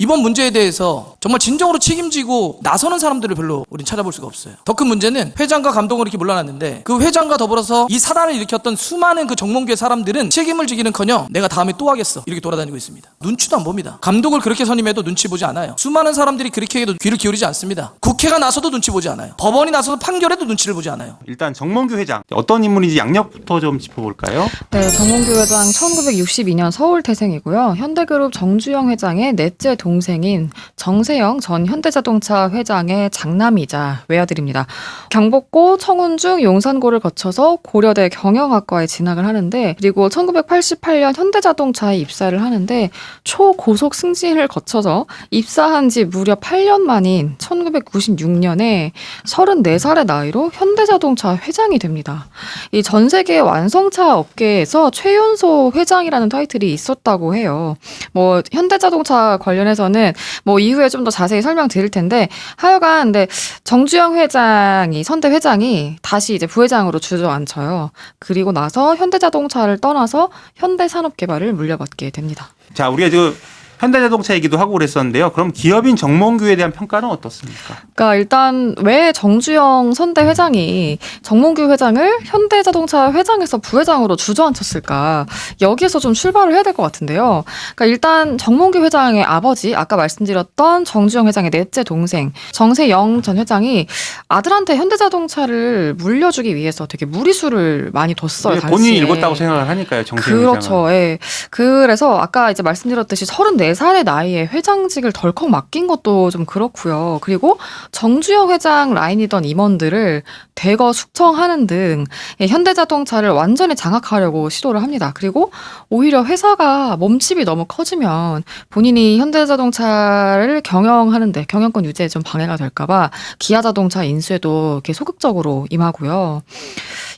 이번 문제에 대해서 정말 진정으로 책임지고 나서는 사람들을 별로 우린 찾아볼 수가 없어요. 더 큰 문제는 회장과 감독을 이렇게 물러났는데 그 회장과 더불어서 이 사단을 일으켰던 수많은 그 정몽규의 사람들은 책임을 지기는커녕 내가 다음에 또 하겠어 이렇게 돌아다니고 있습니다. 눈치도 안 봅니다. 감독을 그렇게 선임해도 눈치 보지 않아요. 수많은 사람들이 그렇게 해도 귀를 기울이지 않습니다. 국회가 나서도 눈치 보지 않아요. 법원이 나서도 판결해도 눈치를 보지 않아요. 일단 정몽규 회장 어떤 인물인지 양력부터 좀 짚어볼까요? 네, 정몽규 회장 1962년 서울 태생이고요. 현대그룹 정주영 회장의 넷째 동생인 정세영 전 현대자동차 회장의 장남이자 외아들입니다. 경복고, 청운중, 용산고를 거쳐서 고려대 경영학과에 진학을 하는데 그리고 1988년 현대자동차에 입사를 하는데 초고속 승진을 거쳐서 입사한 지 무려 8년 만인 1996년에 34살의 나이로 현대자동차 회장이 됩니다. 이 전 세계 완성차 업계에서 최연소 회장이라는 타이틀이 있었다고 해요. 뭐 현대자동차 관련해서는 뭐 이후에 좀 더 자세히 설명드릴 텐데 하여간 근데 정주영 회장이 선대 회장이 다시 이제 부회장으로 주저앉혀요. 그리고 나서 현대자동차를 떠나서 현대산업개발을 물려받게 됩니다. 자, 우리가 지금 현대자동차 얘기도 하고 그랬었는데요. 그럼 기업인 정몽규에 대한 평가는 어떻습니까? 그러니까 일단 왜 정주영 선대 회장이 정몽규 회장을 현대자동차 회장에서 부회장으로 주저앉혔을까? 여기에서 좀 출발을 해야 될 것 같은데요. 그러니까 일단 정몽규 회장의 아버지, 아까 말씀드렸던 정주영 회장의 넷째 동생 정세영 전 회장이 아들한테 현대자동차를 물려주기 위해서 되게 무리수를 많이 뒀어요. 본인이 읽었다고 생각을 하니까요. 정세영 그렇죠. 회장은. 예. 그래서 아까 이제 말씀드렸듯이 34살의 나이에 회장직을 덜컥 맡긴 것도 좀 그렇고요. 그리고 정주영 회장 라인이던 임원들을 대거 숙청하는 등 현대자동차를 완전히 장악하려고 시도를 합니다. 그리고 오히려 회사가 몸집이 너무 커지면 본인이 현대자동차를 경영하는데 경영권 유지에 좀 방해가 될까봐 기아자동차 인수에도 이렇게 소극적으로 임하고요.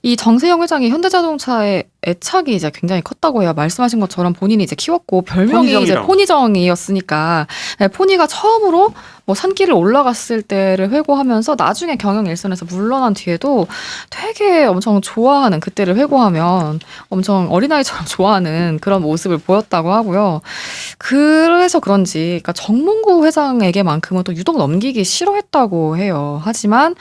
이 정세영 회장이 현대자동차의 애착이 이제 굉장히 컸다고 해요. 말씀하신 것처럼 본인이 이제 키웠고 별명이 이제 포니정이었으니까 포니가 처음으로 뭐 산길을 올라갔을 때를 회고하면서 나중에 경영 일선에서 물러난 뒤에도 되게 엄청 좋아하는 그때를 회고하면 엄청 어린아이처럼 좋아하는 그런 모습을 보였다고 하고요. 그래서 그런지 그러니까 정몽구 회장에게만큼은 또 유독 넘기기 싫어했다고 해요. 하지만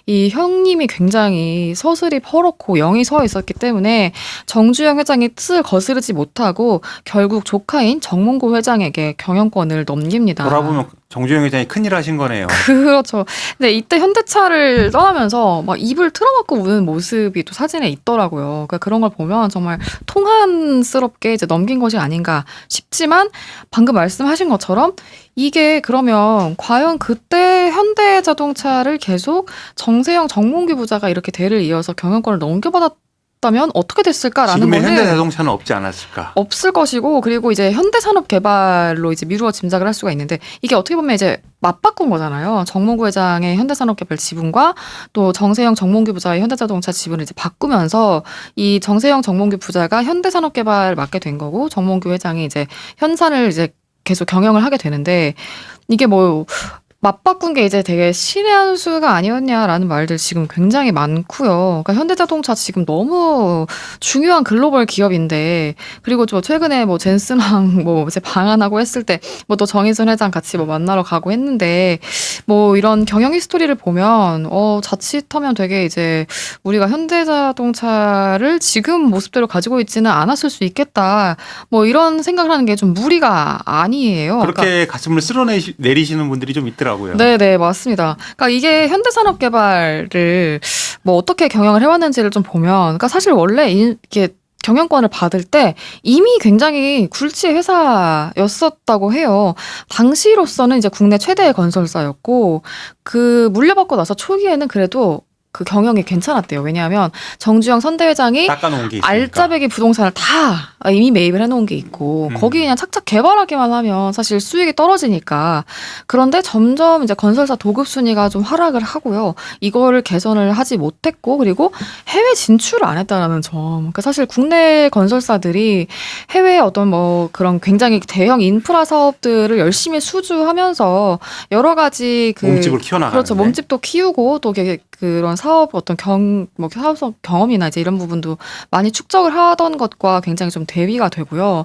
이 형님이 굉장히 서슬이 퍼렇고 영이 서 있었기 때문에 정주영 회장이 뜻을 거스르지 못하고 결국 조카인 정몽구 회장에게 경영권을 넘깁니다. 돌아보면 정주영 회장이 큰일 하신 거네요. 그렇죠. 근데 이때 현대차를 떠나면서 막 입을 틀어막고 우는 모습이 또 사진에 있더라고요. 그러니까 그런 걸 보면 정말 통한스럽게 이제 넘긴 것이 아닌가 싶지만 방금 말씀하신 것처럼 이게 그러면 과연 그때 현대자동차를 계속 정세영, 정몽규 부자가 이렇게 대를 이어서 경영권을 넘겨받았다면 어떻게 됐을까라는 지금의 거는 현대자동차는 없지 않았을까? 없을 것이고 그리고 이제 현대산업개발로 이제 미루어 짐작을 할 수가 있는데 이게 어떻게 보면 이제 맞바꾼 거잖아요. 정몽구 회장의 현대산업개발 지분과 또 정세영, 정몽규 부자의 현대자동차 지분을 이제 바꾸면서 이 정세영, 정몽규 부자가 현대산업개발 맡게 된 거고 정몽규 회장이 이제 현산을 이제 계속 경영을 하게 되는데 이게 뭐 맞바꾼 게 이제 되게 신의 한 수가 아니었냐라는 말들 지금 굉장히 많고요. 그러니까 현대자동차 지금 너무 중요한 글로벌 기업인데 그리고 저 최근에 뭐 젠슨왕 뭐 이제 방한하고 했을 때 뭐 또 정의선 회장 같이 뭐 만나러 가고 했는데 뭐 이런 경영 히스토리를 보면 자칫하면 되게 이제 우리가 현대자동차를 지금 모습대로 가지고 있지는 않았을 수 있겠다. 뭐 이런 생각을 하는 게 좀 무리가 아니에요. 그렇게 그러니까 가슴을 쓸어내리시는 분들이 좀 있더라고요. 네, 맞습니다. 그러니까 이게 현대산업개발을 뭐 어떻게 경영을 해왔는지를 좀 보면, 그러니까 사실 원래 이게 경영권을 받을 때 이미 굉장히 굴지의 회사였었다고 해요. 당시로서는 이제 국내 최대의 건설사였고, 그 물려받고 나서 초기에는 그래도 그 경영이 괜찮았대요. 왜냐하면 정주영 선대회장이 닦아놓은 게 있으니까. 알짜배기 부동산을 다 이미 매입을 해놓은 게 있고 거기 그냥 착착 개발하기만 하면 사실 수익이 떨어지니까 그런데 점점 이제 건설사 도급 순위가 좀 하락을 하고요. 이거를 개선을 하지 못했고 그리고 해외 진출을 안 했다라는 점. 그러니까 사실 국내 건설사들이 해외 어떤 뭐 그런 굉장히 대형 인프라 사업들을 열심히 수주하면서 여러 가지 몸집을 키워나가는 그렇죠. 몸집도 키우고 또 그런 사업 어떤 뭐 사업성 경험이나 이제 이런 부분도 많이 축적을 하던 것과 굉장히 좀 대비가 되고요.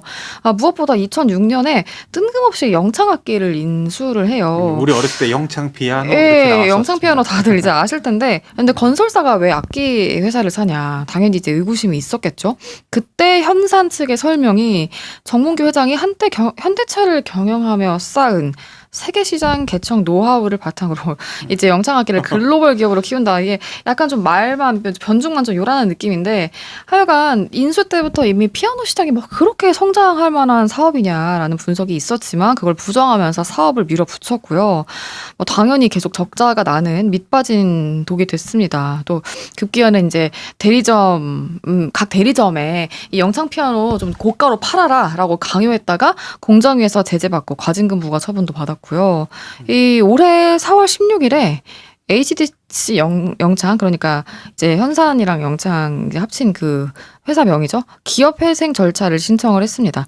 무엇보다 2006년에 뜬금없이 영창악기를 인수를 해요. 우리 어렸을 때 영창 피아노 이렇게 예, 나왔었죠. 영창 피아노 다들 이제 아실 텐데, 근데 건설사가 왜 악기 회사를 사냐? 당연히 이제 의구심이 있었겠죠. 그때 현산 측의 설명이 정몽규 회장이 한때 현대차를 경영하며 쌓은 세계 시장 개척 노하우를 바탕으로 이제 영창악기를 글로벌 기업으로 키운다. 이게 약간 좀 말만 변죽만 좀 요란한 느낌인데, 하여간 인수 때부터 이미 피아노 시장이 뭐 그렇게 성장할 만한 사업이냐라는 분석이 있었지만 그걸 부정하면서 사업을 밀어붙였고요. 뭐 당연히 계속 적자가 나는 밑빠진 독이 됐습니다. 또 급기야는 이제 대리점 각 대리점에 이 영창 피아노 좀 고가로 팔아라라고 강요했다가 공정위에서 제재받고 과징금 부과 처분도 받았고요. 이 올해 4월 16일에 HDC 영창, 그러니까 이제 현산이랑 영창 이제 합친 그 회사 명이죠. 기업회생 절차를 신청을 했습니다.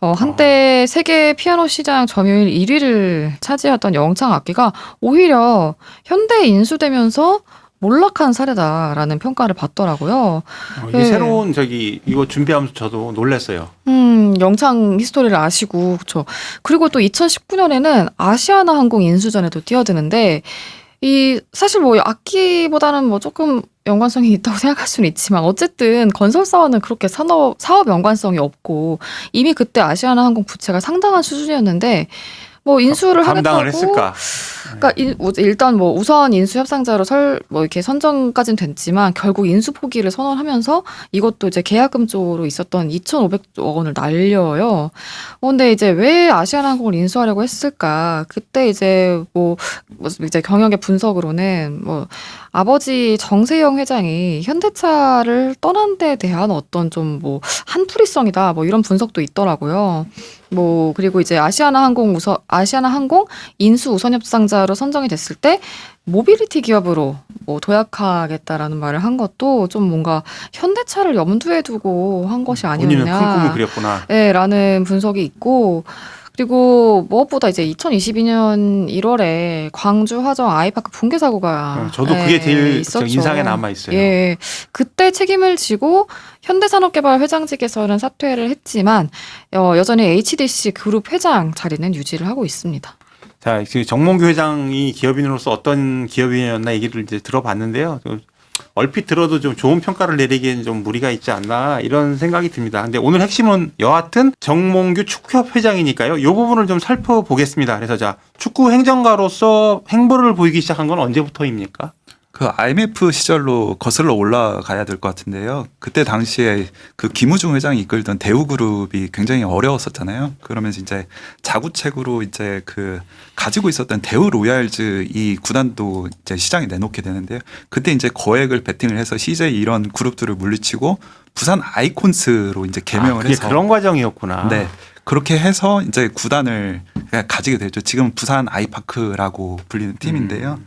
한때 세계 피아노 시장 점유율 1위를 차지했던 영창 악기가 오히려 현대에 인수되면서 몰락한 사례다라는 평가를 받더라고요. 이게 네. 새로운 이거 준비하면서 저도 놀랐어요. 영창 히스토리를 아시고, 그렇죠. 그리고 또 2019년에는 아시아나 항공 인수전에도 뛰어드는데, 사실 뭐 악기보다는 뭐 조금 연관성이 있다고 생각할 수는 있지만 어쨌든 건설사와는 그렇게 사업 연관성이 없고 이미 그때 아시아나 항공 부채가 상당한 수준이었는데 뭐 인수를 감당을 하겠다고 했을까? 그러니까 일단 뭐 우선 인수 협상자로 뭐 이렇게 선정까지는 됐지만 결국 인수 포기를 선언하면서 이것도 이제 계약금 쪽으로 있었던 2,500억 원을 날려요. 근데 이제 왜 아시아나항공을 인수하려고 했을까? 그때 이제 뭐 이제 경영의 분석으로는 뭐 아버지 정세영 회장이 현대차를 떠난 데 대한 어떤 좀 뭐 한풀이성이다 뭐 이런 분석도 있더라고요. 뭐 그리고 이제 아시아나항공 인수 우선 협상자로 선정이 됐을 때 모빌리티 기업으로 뭐 도약하겠다라는 말을 한 것도 좀 뭔가 현대차를 염두에 두고 한 것이 본인은 큰 꿈을 아니었냐. 그렸구나. 네, 라는 분석이 있고, 그리고 무엇보다 이제 2022년 1월에 광주 화정 아이파크 붕괴 사고가 저도 그게 제일 있었죠. 인상에 남아 있어요. 예, 그때 책임을 지고 현대산업개발 회장직에서는 사퇴를 했지만 여전히 HDC 그룹 회장 자리는 유지를 하고 있습니다. 자, 정몽규 회장이 기업인으로서 어떤 기업인이었나 얘기를 이제 들어봤는데요. 얼핏 들어도 좀 좋은 평가를 내리기에는 좀 무리가 있지 않나 이런 생각이 듭니다. 근데 오늘 핵심은 여하튼 정몽규 축구협 회장이니까요. 이 부분을 좀 살펴보겠습니다. 그래서 자, 축구 행정가로서 행보를 보이기 시작한 건 언제부터입니까? 그 IMF 시절로 거슬러 올라가야 될 것 같은데요. 그때 당시에 그 김우중 회장이 이끌던 대우그룹이 굉장히 어려웠었잖아요. 그러면서 이제 자구책으로 이제 그 가지고 있었던 대우 로얄즈 이 구단도 이제 시장에 내놓게 되는데요. 그때 이제 거액을 베팅을 해서 CJ 이런 그룹들을 물리치고 부산 아이콘스로 이제 개명을 그게 해서 그런 과정이었구나. 네. 그렇게 해서 이제 구단을 가지게 되죠. 지금 부산 아이파크라고 불리는 팀인데요.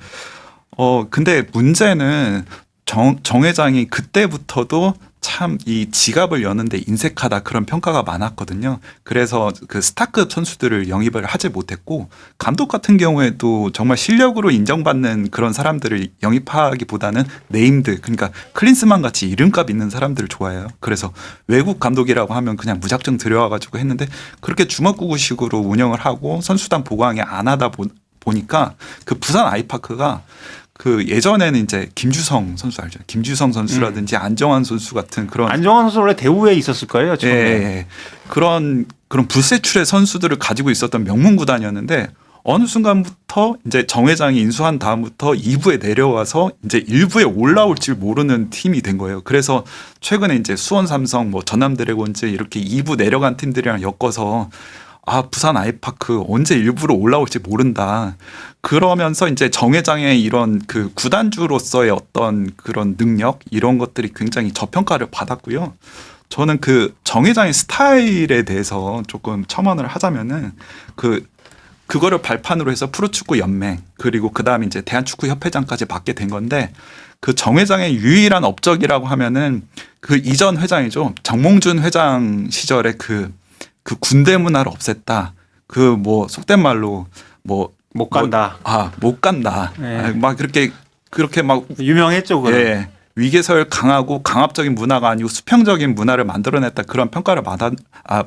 근데 문제는 정 회장이 그때부터도 참 이 지갑을 여는데 인색하다 그런 평가가 많았거든요. 그래서 그 스타급 선수들을 영입을 하지 못했고 감독 같은 경우에도 정말 실력으로 인정받는 그런 사람들을 영입하기보다는 네임드 그러니까 클린스만 같이 이름값 있는 사람들을 좋아해요. 그래서 외국 감독이라고 하면 그냥 무작정 들여와가지고 했는데 그렇게 주먹구구식으로 운영을 하고 선수단 보강에 안 하다 보니까 그 부산 아이파크가 그 예전에는 이제 김주성 선수 알죠? 김주성 선수라든지 안정환 선수 같은 그런 안정환 선수 원래 대우에 있었을 거예요. 처음에. 예, 그런 불세출의 선수들을 가지고 있었던 명문 구단이었는데 어느 순간부터 이제 정 회장이 인수한 다음부터 2부에 내려와서 이제 1부에 올라올 줄 모르는 팀이 된 거예요. 그래서 최근에 이제 수원 삼성, 뭐 전남 드래곤즈 이렇게 2부 내려간 팀들이랑 엮어서 부산 아이파크 언제 일부러 올라올지 모른다. 그러면서 이제 정 회장의 이런 그 구단주로서의 어떤 그런 능력 이런 것들이 굉장히 저평가를 받았고요. 저는 그 정 회장의 스타일에 대해서 조금 첨언을 하자면은 그거를 발판으로 해서 프로축구 연맹 그리고 그다음에 이제 대한축구협회장까지 맡게 된 건데 그 정 회장의 유일한 업적이라고 하면은 그 이전 회장이죠. 정몽준 회장 시절에 그 군대 문화를 없앴다. 그 뭐 속된 말로 뭐 못 간다. 못 간다. 네. 막 그렇게 그렇게 막 유명했죠, 그거. 예, 위계설 강하고 강압적인 문화가 아니고 수평적인 문화를 만들어냈다 그런 평가를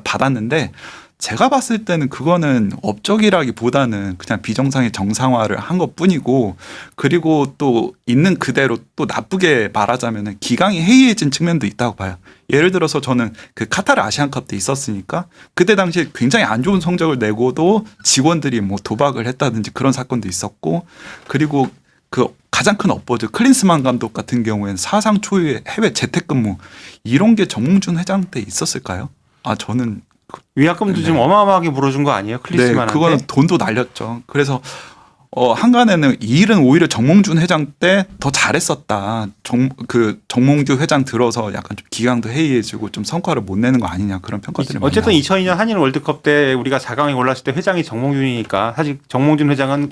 받았는데 제가 봤을 때는 그거는 업적이라기보다는 그냥 비정상의 정상화를 한 것뿐이고 그리고 또 있는 그대로 또 나쁘게 말하자면은 기강이 해이해진 측면도 있다고 봐요. 예를 들어서 저는 그 카타르 아시안컵 때 있었으니까 그때 당시에 굉장히 안 좋은 성적을 내고도 직원들이 뭐 도박을 했다든지 그런 사건도 있었고 그리고 그 가장 큰 업보죠. 클린스만 감독 같은 경우에는 사상 초유의 해외 재택근무 이런 게 정몽준 회장 때 있었을까요? 저는 위약금도 네. 좀 어마어마하게 물어준 거 아니에요? 클리스만한테. 네, 그거는 돈도 날렸죠. 그래서 한간에는 이 일은 오히려 정몽준 회장 때 더 잘했었다. 정몽규 회장 들어서 약간 좀 기강도 해이해지고 좀 성과를 못 내는 거 아니냐 그런 평가들이 많이 어쨌든 나오죠. 2002년 한일 월드컵 때 우리가 4강에 올랐을 때 회장이 정몽준이니까 사실 정몽준 회장은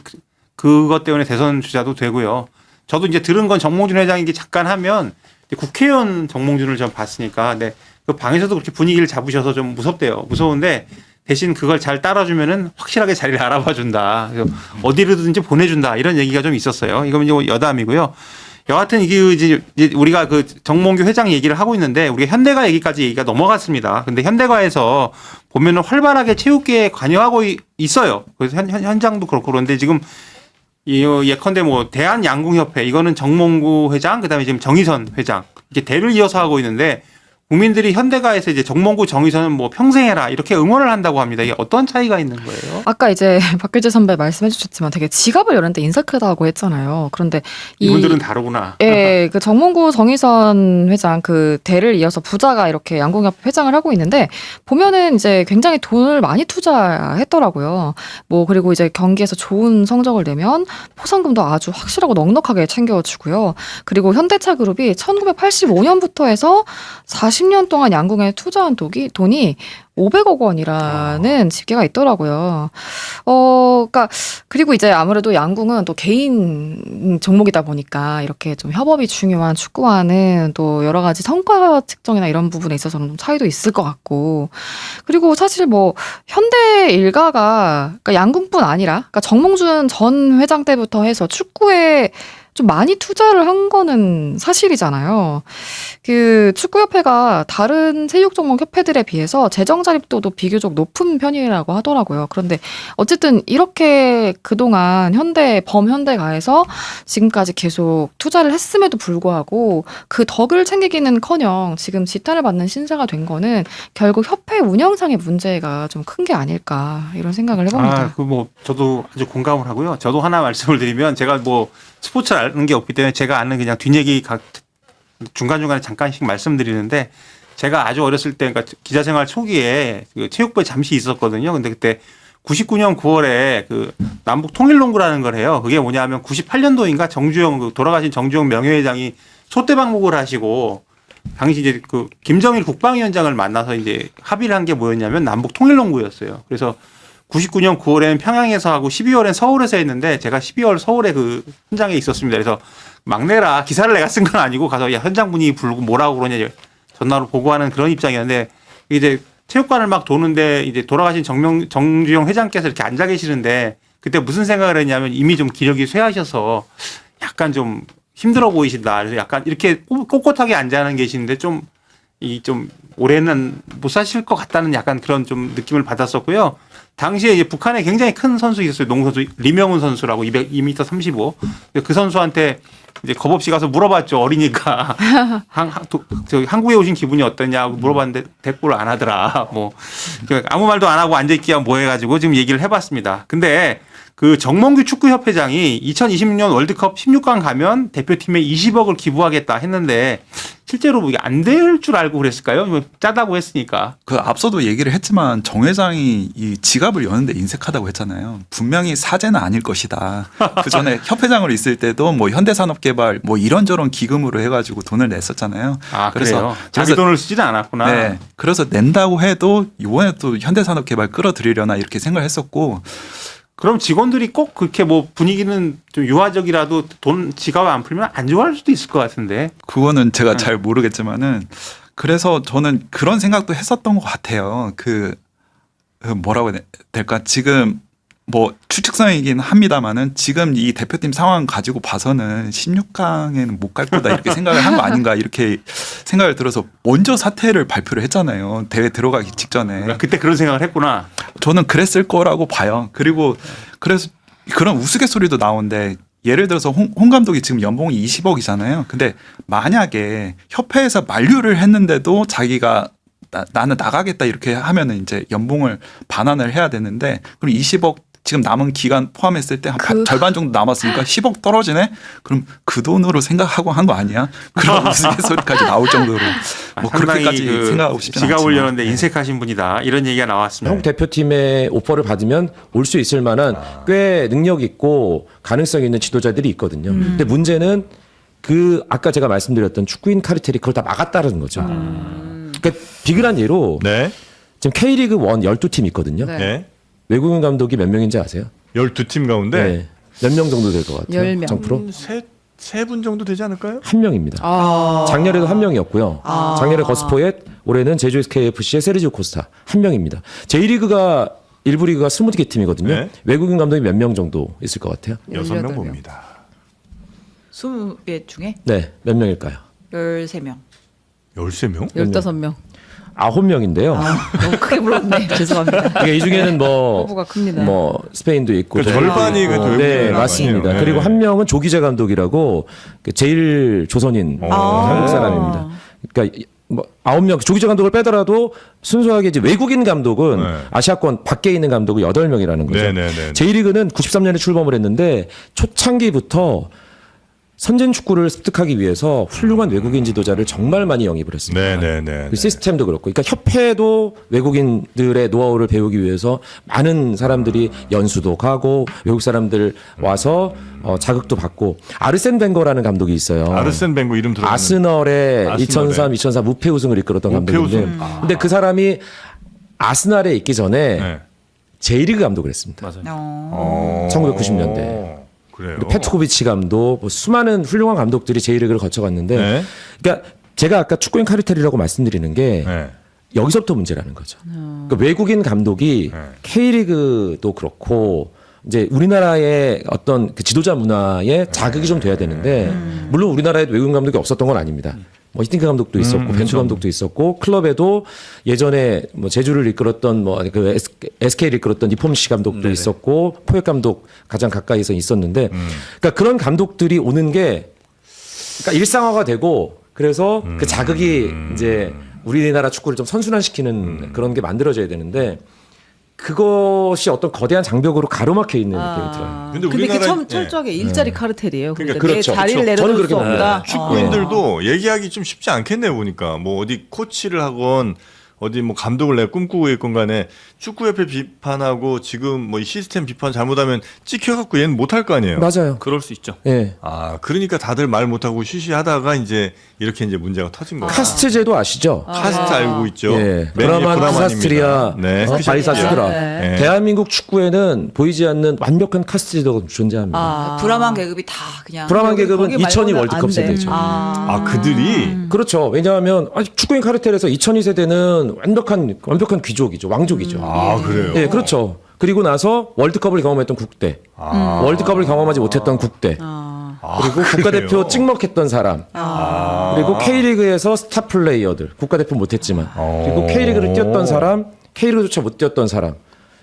그것 때문에 대선 주자도 되고요. 저도 이제 들은 건 정몽준 회장이 이게 잠깐 하면 이제 국회의원 정몽준을 좀 봤으니까 근데 그 방에서도 그렇게 분위기를 잡으셔서 좀 무섭대요. 무서운데 대신 그걸 잘 따라주면은 확실하게 자리를 알아봐 준다. 그래서 어디로든지 보내준다. 이런 얘기가 좀 있었어요. 이건 이제 여담이고요. 여하튼 이게 이제 우리가 그 정몽규 회장 얘기를 하고 있는데 우리가 현대가 얘기까지 얘기가 넘어갔습니다. 근데 현대가에서 보면은 활발하게 체육계에 관여하고 있어요. 그래서 현장도 그렇고 그런데 지금 예컨대 뭐 대한양궁협회 이거는 정몽구 회장 그다음에 지금 정의선 회장 이렇게 대를 이어서 하고 있는데 국민들이 현대가에서 이제 정몽구 정의선은 뭐 평생 해라 이렇게 응원을 한다고 합니다. 이게 어떤 차이가 있는 거예요? 아까 이제 박규재 선배 말씀해 주셨지만 되게 지갑을 열었는데 인사 크다고 했잖아요. 그런데 이분들은 다르구나. 예, 그 정몽구 정의선 회장 그 대를 이어서 부자가 이렇게 양궁협회 회장을 하고 있는데 보면은 이제 굉장히 돈을 많이 투자했더라고요. 뭐 그리고 이제 경기에서 좋은 성적을 내면 포상금도 아주 확실하고 넉넉하게 챙겨주고요. 그리고 현대차그룹이 1985년부터 해서 40년 동안 양궁에 투자한 돈이 500억 원이라는 집계가 있더라고요. 그러니까 그리고 이제 아무래도 양궁은 또 개인 종목이다 보니까 이렇게 좀 협업이 중요한 축구와는 또 여러 가지 성과 측정이나 이런 부분에 있어서는 좀 차이도 있을 것 같고 그리고 사실 뭐 현대 일가가 그러니까 양궁뿐 아니라 그러니까 정몽준 전 회장 때부터 해서 축구에 좀 많이 투자를 한 거는 사실이잖아요. 그 축구협회가 다른 체육 종목 협회들에 비해서 재정 자립도도 비교적 높은 편이라고 하더라고요. 그런데 어쨌든 이렇게 그동안 범현대가에서 지금까지 계속 투자를 했음에도 불구하고 그 덕을 챙기기는커녕 지금 지탄을 받는 신세가 된 거는 결국 협회 운영상의 문제가 좀 큰 게 아닐까 이런 생각을 해봅니다. 그 뭐 저도 아주 공감을 하고요. 저도 하나 말씀을 드리면 제가 뭐 스포츠를 아는 게 없기 때문에 제가 아는 그냥 뒷얘기 중간중간에 잠깐씩 말씀드리는데 제가 아주 어렸을 때 그러니까 기자 생활 초기에 그 체육부에 잠시 있었거든요. 근데 그때 99년 9월에 그 남북 통일농구라는 걸 해요. 그게 뭐냐면 98년도인가 돌아가신 정주영 명예회장이 소떼방목을 하시고 당시 이제 그 김정일 국방위원장을 만나서 이제 합의를 한 게 뭐였냐면 남북 통일농구였어요. 그래서 99년 9월에는 평양에서 하고 12월엔 서울에서 했는데 제가 12월 서울에 그 현장에 있었습니다. 그래서 막내라 기사를 내가 쓴 건 아니고 가서 야, 현장 분위기 부르고 뭐라고 그러냐 전화로 보고하는 그런 입장이었는데 이제 체육관을 막 도는데 이제 돌아가신 정주영 회장께서 이렇게 앉아 계시는데 그때 무슨 생각을 했냐면 이미 좀 기력이 쇠하셔서 약간 좀 힘들어 보이신다. 그래서 약간 이렇게 꼿꼿하게 앉아 계시는데 좀 올해는 못 사실 것 같다는 약간 그런 좀 느낌을 받았었고요. 당시에 이제 북한에 굉장히 큰 선수 있었어요. 농구 선수 리명훈 선수라고 2m 35. 그 선수한테 이제 겁 없이 가서 물어봤죠. 어리니까 한국에 오신 기분이 어떠냐고 물어봤는데 대꾸를 안 하더라. 뭐 아무 말도 안 하고 앉아 있기가 뭐 해가지고 지금 얘기를 해봤습니다. 근데 그 정몽규 축구협회장이 2026년 월드컵 16강 가면 대표팀에 20억을 기부하겠다 했는데 실제로 이게 안 될 줄 알고 그랬을까요? 짜다고 했으니까. 그 앞서도 얘기를 했지만 정 회장이 이 지갑을 여는데 인색하다고 했잖아요. 분명히 사재는 아닐 것이다. 그 전에 협회장으로 있을 때도 뭐 현대산업개발 뭐 이런저런 기금으로 해가지고 돈을 냈었잖아요. 그래서 자기 돈을 쓰지는 않았구나. 네. 그래서 낸다고 해도 이번에 또 현대산업개발 끌어들이려나 이렇게 생각을 했었고. 그럼 직원들이 꼭 그렇게 뭐 분위기는 좀 유화적이라도 돈 지갑을 안 풀면 안 좋아할 수도 있을 것 같은데. 그거는 제가 잘 모르겠지만은 그래서 저는 그런 생각도 했었던 것 같아요. 뭐라고 해야 될까? 지금 뭐 추측성이긴 합니다만은 지금 이 대표팀 상황 가지고 봐서는 16강에는 못 갈 거다 이렇게 생각을 한 거 아닌가 이렇게 생각을 들어서 먼저 사퇴를 발표를 했잖아요. 대회 들어가기 직전에. 그러니까 그때 그런 생각을 했구나. 저는 그랬을 거라고 봐요. 그리고 그래서 그런 우스갯소리도 나오는데 예를 들어서 홍 감독이 지금 연봉이 20억이잖아요. 근데 만약에 협회에서 만류를 했는데도 자기가 나는 나가겠다 이렇게 하면은 이제 연봉을 반환을 해야 되는데 그럼 20억 지금 남은 기간 포함했을 때 한 절반 정도 남았으니까 10억 떨어지네? 그럼 그 돈으로 생각하고 한 거 아니야? 그런 우스갯소리까지 나올 정도로 뭐 그렇게까지 생각하고 싶지 않지만. 지갑을 여는데 인색하신 분이다. 이런 얘기가 나왔습니다. 한국 대표팀의 오퍼를 받으면 올 수 있을 만한 꽤 능력 있고 가능성 있는 지도자들이 있거든요. 근데 문제는 그 아까 제가 말씀드렸던 축구인 카르텔이 그걸 다 막았다는 거죠. 그러니까 비근한 예로 네. 지금 K리그 1 12팀 있거든요. 네. 네. 외국인 감독이 몇 명인지 아세요? 12팀 가운데 네. 몇 명 정도 될 것 같아요? 10명. 정프로? 세 분 정도 되지 않을까요? 한 명입니다. 작년에도 한 명이었고요. 작년에 거스포엣, 올해는 제주 SKFC의 세르지오 코스타 한 명입니다. J리그가 1부 리그가 20개 팀이거든요. 네. 외국인 감독이 몇 명 정도 있을 것 같아요? 6명 봅니다. 20개 중에 네, 몇 명일까요? 13명. 13명? 15명. 9명인데요. 너무 크게 불렀네. 죄송합니다. 그러니까 이 중에는 허브가 큽니다. 뭐 스페인도 있고 그러니까 절반이 있고. 그 외국인 네, 감독이에요. 맞습니다. 네. 그리고 한 명은 조기재 감독이라고 그 제일 조선인 한국 사람입니다. 그러니까 뭐 9명 조기재 감독을 빼더라도 순수하게 이제 외국인 감독은 네. 아시아권 밖에 있는 감독이 8명이라는 거죠. 네네네. J리그는 93년에 출범을 했는데 초창기부터 선진 축구를 습득하기 위해서 훌륭한 외국인 지도자를 정말 많이 영입을 했습니다. 네네네. 그 시스템도 그렇고, 그러니까 협회도 외국인들의 노하우를 배우기 위해서 많은 사람들이 연수도 가고 외국 사람들 와서 자극도 받고. 아르센 벵거라는 감독이 있어요. 아르센 벵거 이름 들어봤는데. 아스널의 아스널에. 2003, 2004 무패 우승을 이끌었던 무패 감독인데, 우승. 근데 그 사람이 아스날에 있기 전에 네. J리그 감독을 했습니다. 어. 1990년대. 그래요. 페트코비치 감독, 뭐 수많은 훌륭한 감독들이 J리그를 거쳐갔는데, 네. 그러니까 제가 아까 축구인 카르텔이라고 말씀드리는 게 네. 여기서부터 문제라는 거죠. 그러니까 외국인 감독이 네. K리그도 그렇고 이제 우리나라의 어떤 그 지도자 문화에 자극이 좀 돼야 되는데, 물론 우리나라에도 외국인 감독이 없었던 건 아닙니다. 뭐 히팅크 감독도 있었고 벤투 감독도 있었고 클럽에도 예전에 뭐 제주를 이끌었던 뭐 그 SK를 이끌었던 이폼시 감독도 있었고 포획 감독 가장 가까이서 있었는데, 그러니까 그런 감독들이 오는 게 그러니까 일상화가 되고 그래서 그 자극이 이제 우리나라 축구를 좀 선순환시키는 그런 게 만들어져야 되는데, 그것이 어떤 거대한 장벽으로 가로막혀 있는 느낌이 들어요. 근데 근데 우리나라 그게 철저하게 일자리 카르텔이에요. 그러니까 그러니까 내 그렇죠. 자리를 그렇죠. 저는 내려놓을 수 그렇게 없다. 봅니다. 축구인들도 얘기하기 좀 쉽지 않겠네요 보니까. 뭐 어디 코치를 하건 어디 뭐 감독을 내가 꿈꾸고 있건 간에 축구협회 비판하고 지금 뭐 이 시스템 비판 잘못하면 찍혀갖고 얘는 못할 거 아니에요. 맞아요. 그럴 수 있죠. 예. 아 그러니까 다들 말 못하고 쉬쉬하다가 이제 이렇게 이제 문제가 터진 거예요. 카스트제도 아시죠? 카스트 알고 있죠. 예. 맨유 브라만, 브라만입니다. 카스트리아, 네. 바리사 슈드라. 네. 대한민국 축구에는 보이지 않는 완벽한 카스트제도가 존재합니다. 브라만 계급이 다 그냥 브라만 계급은 거기 2002 말고는 월드컵 안 돼. 세대죠. 아 그들이 그렇죠. 왜냐하면 축구인 카르텔에서 2002 세대는 완벽한 귀족이죠. 왕족이죠. 아 그래요. 예, 그렇죠. 그리고 나서 월드컵을 경험했던 국대, 월드컵을 경험하지 못했던 국대, 그리고 국가대표 그래요? 찍먹했던 사람, 그리고 K리그에서 스타 플레이어들, 국가대표 못했지만, 그리고 K리그를 뛰었던 사람, K리그조차 못 뛰었던 사람.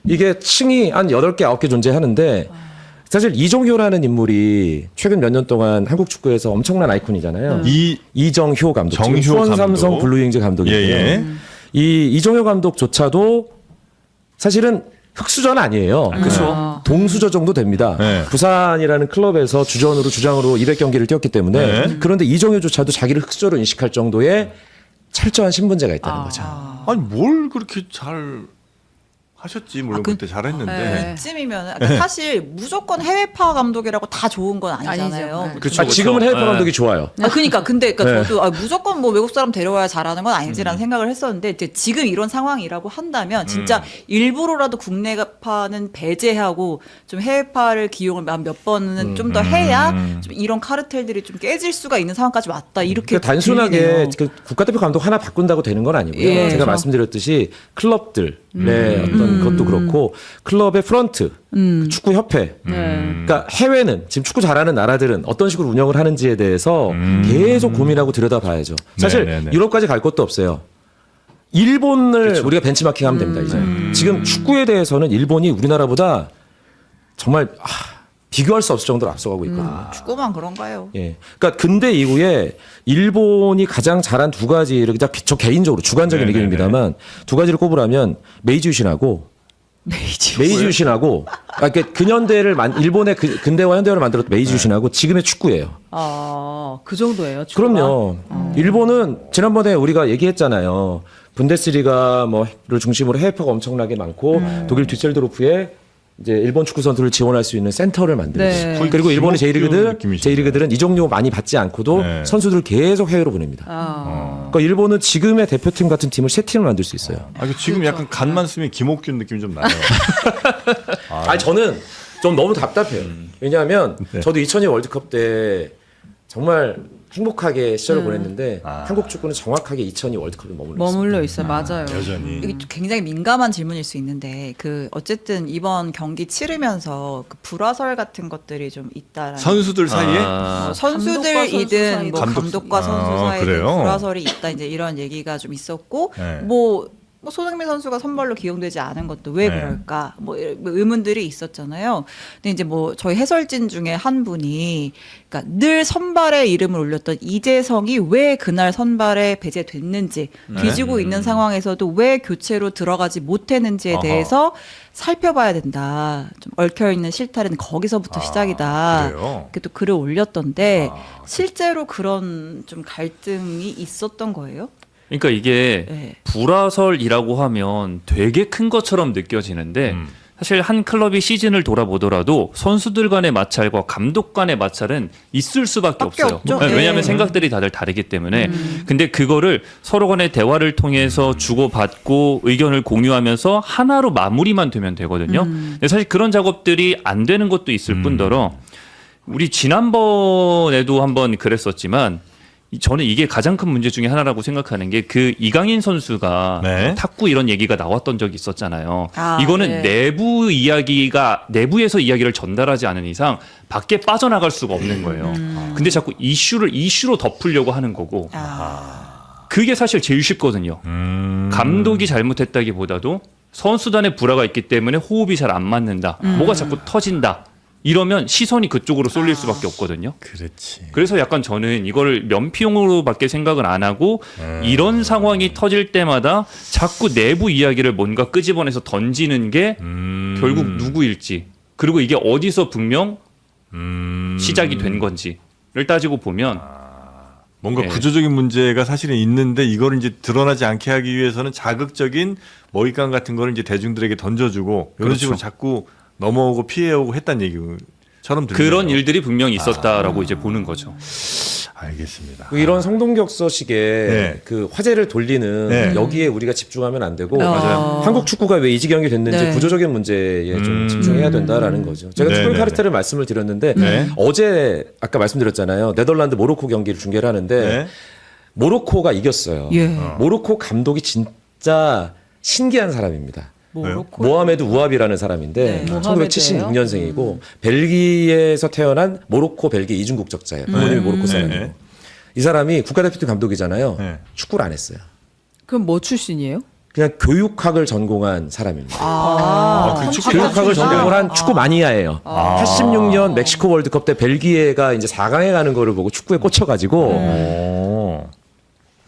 이게 층이 한 8개, 9개 존재하는데, 사실 이종효라는 인물이 최근 몇 년 동안 한국 축구에서 엄청난 아이콘이잖아요. 이정효 감독, 정효 지금 수원 감독. 삼성 블루윙즈 감독이고요. 예. 이 이종효 감독조차도 사실은 흑수저는 아니에요. 그렇죠. 동수저 정도 됩니다. 네. 부산이라는 클럽에서 주장으로 200경기를 뛰었기 때문에, 네. 그런데 이종효조차도 자기를 흑수저로 인식할 정도의 철저한 신분제가 있다는 거죠. 아니 뭘 그렇게 잘 하셨지 물론 그때 잘했는데. 네. 이쯤이면 사실 무조건 해외파 감독이라고 다 좋은 건 아니잖아요. 아니죠. 네. 그쵸, 아, 지금은 해외 그쵸. 감독이 좋아요. 그러니까 근데 네. 저도 무조건 뭐 외국 사람 데려와야 잘하는 건 아니지라는 생각을 했었는데 이제 지금 이런 상황이라고 한다면 진짜 일부러라도 국내파는 배제하고 좀 해외파를 기용을 한 몇 번은 좀 더 해야 좀 이런 카르텔들이 좀 깨질 수가 있는 상황까지 왔다 이렇게 그러니까 단순하게 들리네요. 그 국가대표 감독 하나 바꾼다고 되는 건 아니고요. 예, 제가 그렇죠. 말씀드렸듯이 클럽들의 어떤 그것도 그렇고 클럽의 프런트, 그 축구 협회. 그러니까 해외는 지금 축구 잘하는 나라들은 어떤 식으로 운영을 하는지에 대해서 계속 고민하고 들여다봐야죠. 사실 네네네. 유럽까지 갈 것도 없어요. 일본을 우리가 벤치마킹하면 됩니다. 이제 지금 축구에 대해서는 일본이 우리나라보다 정말 비교할 수 없을 정도로 앞서가고 있거든요. 축구만 그런가요? 예. 그러니까 근대 이후에 일본이 가장 잘한 두 가지를 저 개인적으로 주관적인 네네네. 의견입니다만 두 가지를 꼽으라면 메이지 유신하고 그러니까 근현대를 일본의 근대와 현대화를 만들었던 메이지 유신하고 지금의 축구예요. 그 정도예요. 축구가? 그럼요. 일본은 지난번에 우리가 얘기했잖아요. 분데스리가 뭐를 중심으로 해외파가 엄청나게 많고 독일 듀셀도르프에 이제 일본 축구 선수를 지원할 수 있는 센터를 만들었어요. 네. 그리고 일본의 느낌이시네요. J리그들은 이적료 많이 받지 않고도 네. 선수들을 계속 해외로 보냅니다. 그러니까 일본은 지금의 대표팀 같은 팀을 세 팀을 만들 수 있어요. 이거 지금 약간 간만 쓰면 김옥균 느낌이 좀 나요. 아니 저는 좀 너무 답답해요. 왜냐하면 네. 저도 2002 월드컵 때 정말 행복하게 시절을 보냈는데 한국 축구는 정확하게 2002 월드컵에 머물러 있어요. 맞아요. 여전히. 이게 굉장히 민감한 질문일 수 있는데 어쨌든 이번 경기 치르면서 그 불화설 같은 것들이 좀 있다라는 선수들 사이에 뭐 선수들이든 뭐 감독- 감독과 선수 사이에 그래요? 불화설이 있다 이제 이런 얘기가 좀 있었고 네. 뭐 손흥민 선수가 선발로 기용되지 않은 것도 왜 네. 그럴까 뭐 의문들이 있었잖아요. 근데 이제 뭐 저희 해설진 중에 한 분이 그러니까 늘 선발에 이름을 올렸던 이재성이 왜 그날 선발에 배제됐는지 뒤지고 있는 상황에서도 왜 교체로 들어가지 못했는지에 아하. 대해서 살펴봐야 된다. 좀 얽혀 있는 실타래는 거기서부터 시작이다. 그래요? 이렇게 또 글을 올렸던데 실제로 그런 좀 갈등이 있었던 거예요? 그러니까 이게 네. 불화설이라고 하면 되게 큰 것처럼 느껴지는데 사실 한 클럽이 시즌을 돌아보더라도 선수들 간의 마찰과 감독 간의 마찰은 있을 수밖에 밖에 없어요. 없죠. 왜냐하면 네. 생각들이 다들 다르기 때문에. 근데 그거를 서로 간의 대화를 통해서 주고받고 의견을 공유하면서 하나로 마무리만 되면 되거든요. 근데 사실 그런 작업들이 안 되는 것도 있을 뿐더러 우리 지난번에도 한번 그랬었지만 저는 이게 가장 큰 문제 중에 하나라고 생각하는 게 그 이강인 선수가 네. 탁구 이런 얘기가 나왔던 적이 있었잖아요. 아, 이거는 네. 내부에서 이야기를 전달하지 않은 이상 밖에 빠져나갈 수가 없는 거예요. 근데 자꾸 이슈로 덮으려고 하는 거고 그게 사실 제일 쉽거든요. 감독이 잘못했다기보다도 선수단의 불화가 있기 때문에 호흡이 잘 안 맞는다. 뭐가 자꾸 터진다. 이러면 시선이 그쪽으로 쏠릴 수밖에 없거든요. 그렇지. 그래서 약간 저는 이거를 면피용으로밖에 생각을 안 하고 이런 상황이 터질 때마다 자꾸 내부 이야기를 뭔가 끄집어내서 던지는 게 결국 누구일지 그리고 이게 어디서 분명 시작이 된 건지를 따지고 보면 뭔가 네. 구조적인 문제가 사실은 있는데 이거를 이제 드러나지 않게 하기 위해서는 자극적인 먹잇감 같은 거를 이제 대중들에게 던져주고 이런 그렇죠. 식으로 자꾸 넘어오고 피해오고 했다는 얘기처럼 들리네요. 그런 일들이 분명히 있었다라고 이제 보는 거죠. 알겠습니다. 이런 성동격서식의 네. 그 화제를 돌리는 네. 여기에 우리가 집중하면 안 되고 맞아요. 한국 축구가 왜 이 지경이 됐는지 네. 구조적인 문제에 좀 집중해야 된다라는 거죠. 제가 네, 축구 네, 카르텔을 말씀을 드렸는데 네. 어제 아까 말씀드렸잖아요. 네덜란드 모로코 경기를 중계를 하는데 네. 모로코가 이겼어요. 예. 모로코 감독이 진짜 신기한 사람입니다. 모로코 모하메드 우압이라는 사람인데 네. 1976년생이고 벨기에에서 태어난 모로코 벨기에 이중 국적자예요. 부모님이 모로코 사람이고. 네. 이 사람이 국가대표팀 감독이잖아요. 네. 축구를 안 했어요. 그럼 뭐 출신이에요? 그냥 교육학을 전공한 사람입니다. 그 축구 교육학을 전공을 한 축구 마니아예요. 86년 멕시코 월드컵 때 벨기에가 이제 4강에 가는 거를 보고 축구에 꽂혀가지고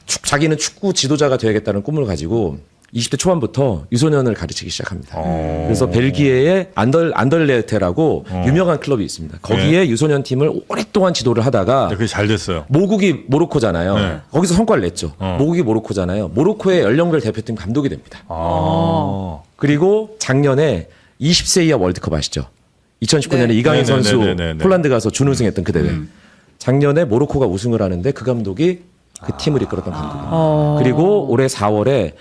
자기는 축구 지도자가 되야겠다는 꿈을 가지고 20대 초반부터 유소년을 가르치기 시작합니다. 그래서 벨기에의 안덜레테라고 유명한 클럽이 있습니다. 거기에 유소년 팀을 오랫동안 지도를 하다가 그게 잘 됐어요. 모국이 모로코잖아요. 네. 거기서 성과를 냈죠. 모국이 모로코잖아요. 모로코의 연령별 대표팀 감독이 됩니다. 그리고 작년에 20세 이하 월드컵 아시죠? 2019년에 네. 이강인 네, 선수 네, 네, 네, 네. 폴란드 가서 준우승했던 그 대회. 작년에 모로코가 우승을 하는데 그 감독이 그 팀을 이끌었던 감독입니다. 그리고 올해 4월에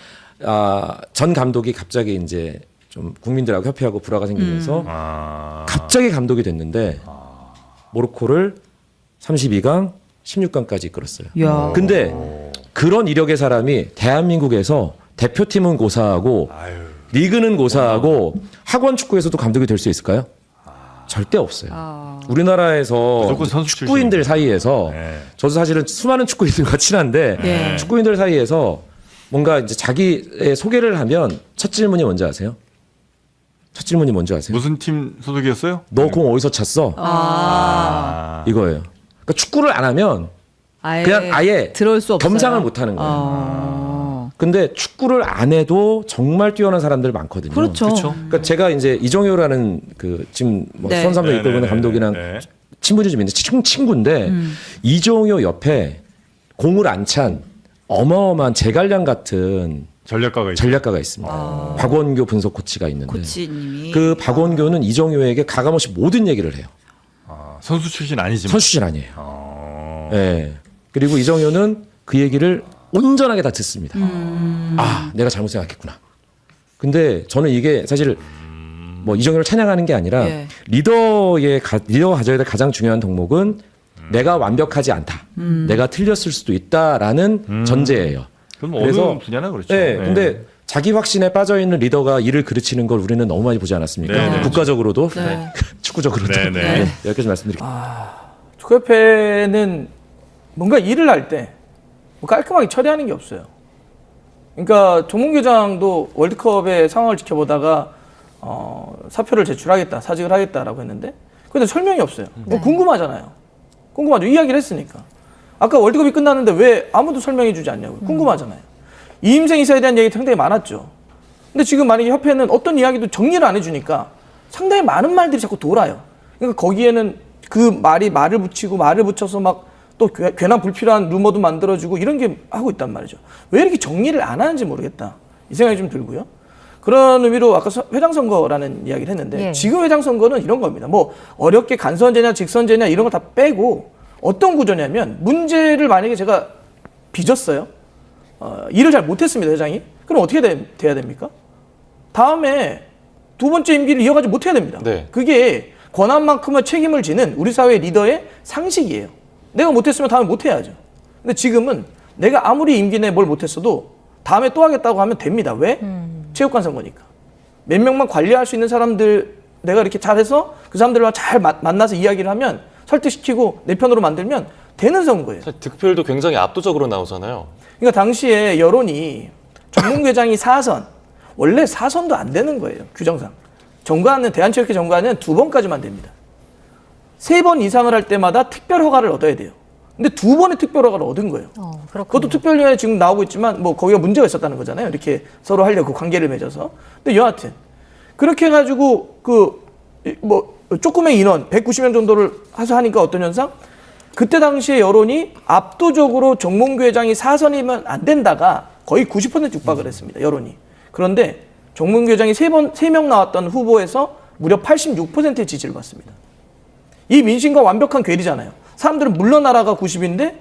전 감독이 갑자기 이제 좀 국민들하고 협회하고 불화가 생기면서 갑자기 감독이 됐는데 모로코를 32강, 16강까지 이끌었어요. 야. 근데 그런 이력의 사람이 대한민국에서 대표팀은 고사하고 리그는 고사하고 학원 축구에서도 감독이 될 수 있을까요? 절대 없어요. 우리나라에서 무조건 선수 축구인들 사이에서 네. 저도 사실은 수많은 축구인들과 친한데 네. 축구인들 사이에서 뭔가 이제 자기의 소개를 하면 첫 질문이 뭔지 아세요? 첫 질문이 뭔지 아세요? 무슨 팀 소속이었어요? 너 공 어디서 찼어? 이거예요. 그러니까 축구를 안 하면 그냥 아예 들어올 수 없어요. 겸상을 못 하는 거예요. 근데 축구를 안 해도 정말 뛰어난 사람들 많거든요. 그렇죠. 그러니까 제가 이제 이정효라는 그 지금 뭐 네. 수원삼성 이끌고 있는 네네네. 감독이랑 네. 친분이 좀 있는데 친구인데 이정효 옆에 공을 안 찬 어마어마한 제갈량 같은 전략가가 있어요. 전략가가 있습니다. 박원교 분석 코치가 있는데 코치님이 그 박원교는 이정효에게 가감없이 모든 얘기를 해요. 선수 출신 아니지만. 선수 출신 아니에요. 예. 그리고 이정효는 그 얘기를 온전하게 다 듣습니다. 아, 내가 잘못 생각했구나. 근데 저는 이게 사실 뭐 이정효를 찬양하는 게 아니라 예. 리더가 가져야 될 가장 중요한 덕목은 내가 완벽하지 않다. 내가 틀렸을 수도 있다라는 전제예요. 그럼 그래서- 어느 분야나 그렇죠. 네, 근데 자기 확신에 빠져 있는 리더가 일을 그르치는 걸 우리는 너무 많이 보지 않았습니까? 네, 네. 국가적으로도 네. 축구적으로도 네, 네. 여기까지 말씀드릴게요. 축구협회는 뭔가 일을 할 때 뭐 깔끔하게 처리하는 게 없어요. 그러니까 정몽규장도 월드컵의 상황을 지켜보다가 사표를 제출하겠다, 사직을 하겠다라고 했는데 근데 설명이 없어요. 뭐 궁금하잖아요. 궁금하죠. 이야기를 했으니까. 아까 월드컵이 끝났는데 왜 아무도 설명해 주지 않냐고요. 궁금하잖아요. 이임생 이사에 대한 얘기 상당히 많았죠. 근데 지금 만약에 협회는 어떤 이야기도 정리를 안 해주니까 상당히 많은 말들이 자꾸 돌아요. 그러니까 거기에는 그 말을 붙이고 말을 붙여서 막 또 괜한 불필요한 루머도 만들어주고 이런 게 하고 있단 말이죠. 왜 이렇게 정리를 안 하는지 모르겠다. 이 생각이 좀 들고요. 그런 의미로 아까 회장 선거라는 이야기를 했는데 예. 지금 회장 선거는 이런 겁니다. 뭐 어렵게 간선제냐 직선제냐 이런 거 다 빼고 어떤 구조냐면 문제를 만약에 제가 빚었어요. 일을 잘 못했습니다, 회장이. 그럼 어떻게 돼야 됩니까? 다음에 두 번째 임기를 이어가지 못해야 됩니다. 네. 그게 권한만큼의 책임을 지는 우리 사회 리더의 상식이에요. 내가 못했으면 다음에 못해야죠. 근데 지금은 내가 아무리 임기 내에 뭘 못했어도 다음에 또 하겠다고 하면 됩니다. 왜? 체육관 선거니까. 몇 명만 관리할 수 있는 사람들 내가 이렇게 잘해서 그 사람들과 잘 만나서 이야기를 하면 설득시키고 내 편으로 만들면 되는 선거예요. 사실 득표율도 굉장히 압도적으로 나오잖아요. 그러니까 당시에 여론이 정몽규 회장이 4선, 원래 4선도 안 되는 거예요. 규정상. 정관은 대한체육회 정관은 2번까지만 됩니다. 3번 이상을 할 때마다 특별 허가를 얻어야 돼요. 근데 2번의 특별 허가를 얻은 거예요. 그것도 특별위원회 지금 나오고 있지만 뭐 거기가 문제가 있었다는 거잖아요. 이렇게 서로 하려고 관계를 맺어서. 근데 여하튼 그렇게 해가지고 그 뭐 조금의 인원 190명 정도를 해서 하니까 어떤 현상? 그때 당시에 여론이 압도적으로 정몽규 회장이 4선이면 안 된다가 거의 90% 육박을 했습니다. 여론이. 그런데 정몽규 회장이 3명 나왔던 후보에서 무려 86%의 지지를 받습니다. 이 민심과 완벽한 괴리잖아요. 사람들은 물러나라가 90인데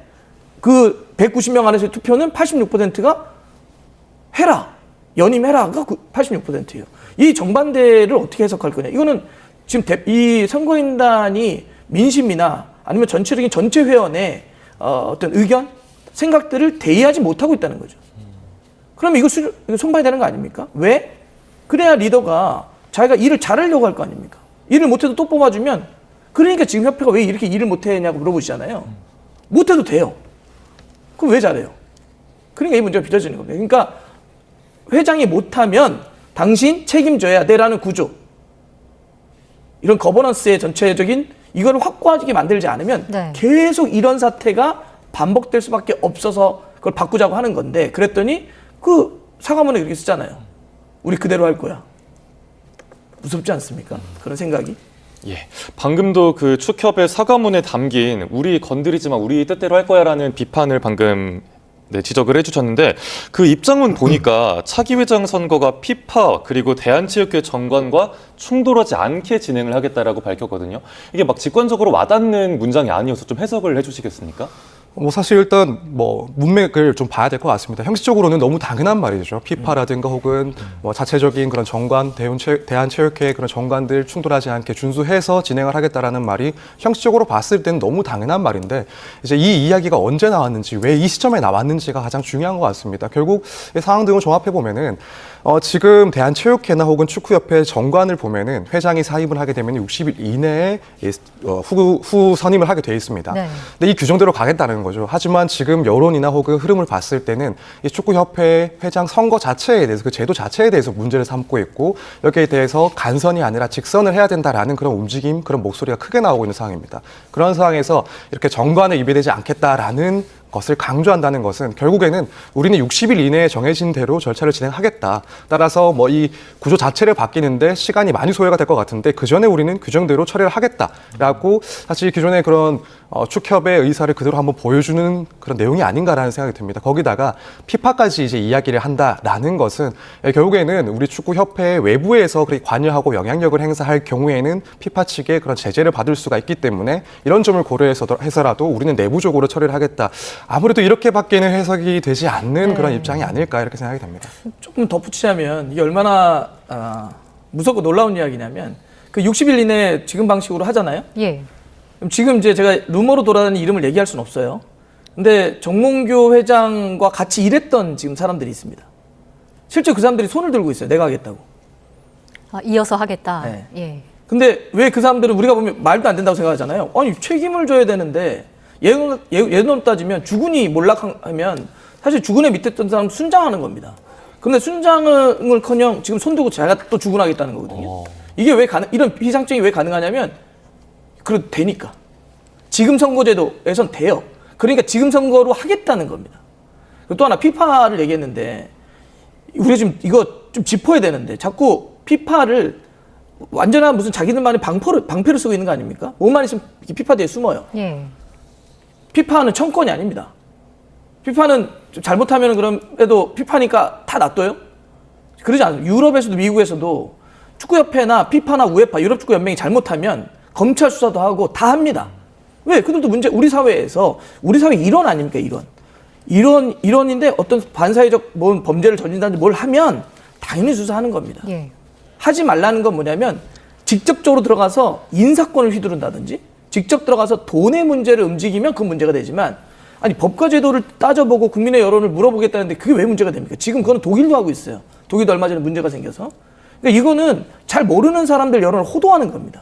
그 190명 안에서의 투표는 86%가 해라, 연임해라가 86%예요. 이 정반대를 어떻게 해석할 거냐. 이거는 지금 이 선거인단이 민심이나 아니면 전체적인 전체 회원의 어떤 의견, 생각들을 대의하지 못하고 있다는 거죠. 그럼 이거 손봐야 되는 거 아닙니까? 왜? 그래야 리더가 자기가 일을 잘하려고 할 거 아닙니까? 일을 못해도 또 뽑아주면 그러니까 지금 협회가 왜 이렇게 일을 못했냐고 물어보시잖아요. 못해도 돼요. 그럼 왜 잘해요? 그러니까 이 문제가 빚어지는 겁니다. 그러니까 회장이 못하면 당신 책임져야 돼라는 구조. 이런 거버넌스의 전체적인 이거를 확고하게 만들지 않으면 네. 계속 이런 사태가 반복될 수밖에 없어서 그걸 바꾸자고 하는 건데 그랬더니 그 사과문에 그렇게 쓰잖아요. 우리 그대로 할 거야. 무섭지 않습니까? 그런 생각이. 예. 방금도 그 축협의 사과문에 담긴 우리 건드리지만 우리 뜻대로 할 거야라는 비판을 방금 지적을 해주셨는데 그 입장문 보니까 차기 회장 선거가 피파 그리고 대한체육회 정관과 충돌하지 않게 진행을 하겠다라고 밝혔거든요. 이게 막 직관적으로 와닿는 문장이 아니어서 좀 해석을 해주시겠습니까? 사실 일단 문맥을 좀 봐야 될 것 같습니다. 형식적으로는 너무 당연한 말이죠. 피파라든가 혹은 자체적인 그런 정관, 대한체육회 그런 정관들 충돌하지 않게 준수해서 진행을 하겠다라는 말이 형식적으로 봤을 때는 너무 당연한 말인데 이제 이 이야기가 언제 나왔는지 왜 이 시점에 나왔는지가 가장 중요한 것 같습니다. 결국 이 상황 등을 종합해 보면은 지금 대한체육회나 혹은 축구협회 정관을 보면은 회장이 사임을 하게 되면 60일 이내에 후 선임을 하게 돼 있습니다. 네. 근데 이 규정대로 가겠다는 거죠. 하지만 지금 여론이나 혹은 흐름을 봤을 때는 이 축구협회 회장 선거 자체에 대해서 그 제도 자체에 대해서 문제를 삼고 있고 여기에 대해서 간선이 아니라 직선을 해야 된다라는 그런 움직임, 그런 목소리가 크게 나오고 있는 상황입니다. 그런 상황에서 이렇게 정관에 위배되지 않겠다라는 것을 강조한다는 것은 결국에는 우리는 60일 이내에 정해진 대로 절차를 진행하겠다. 따라서 이 구조 자체를 바뀌는데 시간이 많이 소요가 될 것 같은데 그 전에 우리는 규정대로 처리를 하겠다라고 사실 기존의 그런 축협의 의사를 그대로 한번 보여주는 그런 내용이 아닌가라는 생각이 듭니다. 거기다가 피파까지 이제 이야기를 한다라는 것은 결국에는 우리 축구협회 외부에서 그렇게 관여하고 영향력을 행사할 경우에는 피파 측의 그런 제재를 받을 수가 있기 때문에 이런 점을 고려해서라도 우리는 내부적으로 처리를 하겠다. 아무래도 이렇게밖에는 해석이 되지 않는 그런 입장이 아닐까 이렇게 생각이 됩니다. 조금 덧붙이자면 이게 얼마나 무섭고 놀라운 이야기냐면 그 60일 이내 지금 방식으로 하잖아요. 예. 그럼 지금 이제 제가 루머로 돌아다니는 이름을 얘기할 수는 없어요. 근데 정몽규 회장과 같이 일했던 지금 사람들이 있습니다. 실제 그 사람들이 손을 들고 있어요. 내가 하겠다고. 이어서 하겠다. 네. 예. 근데 왜 그 사람들은 우리가 보면 말도 안 된다고 생각하잖아요. 아니 책임을 져야 되는데 예전으로 따지면 주군이 몰락하면 사실 주군의 밑에 있던 사람 순장하는 겁니다. 근데 순장을커녕 지금 손들고 제가 또 주군하겠다는 거거든요. 이게 왜 이런 비상적이 왜 가능하냐면 그래도 되니까. 지금 선거제도에선 돼요. 그러니까 지금 선거로 하겠다는 겁니다. 또 하나 피파를 얘기했는데 우리가 지금 이거 좀 짚어야 되는데 자꾸 피파를 완전한 무슨 자기들만의 방패를 쓰고 있는 거 아닙니까? 뭐만 있으면 피파 뒤에 숨어요. 예. 피파는 청권이 아닙니다. 피파는 좀 잘못하면 그래도 피파니까 다 놔둬요? 그러지 않아요. 유럽에서도 미국에서도 축구협회나 피파나 우에파 유럽축구연맹이 잘못하면 검찰 수사도 하고 다 합니다. 왜? 그들도 우리 사회에서 우리 사회 일원 아닙니까? 일원인데 어떤 반사회적 범죄를 저지른다든지 뭘 하면 당연히 수사하는 겁니다. 예. 하지 말라는 건 뭐냐면 직접적으로 들어가서 인사권을 휘두른다든지 직접 들어가서 돈의 문제를 움직이면 그 문제가 되지만 아니 법과 제도를 따져보고 국민의 여론을 물어보겠다는데 그게 왜 문제가 됩니까? 지금 그건 독일도 하고 있어요. 독일도 얼마 전에 문제가 생겨서. 그러니까 이거는 잘 모르는 사람들 여론을 호도하는 겁니다.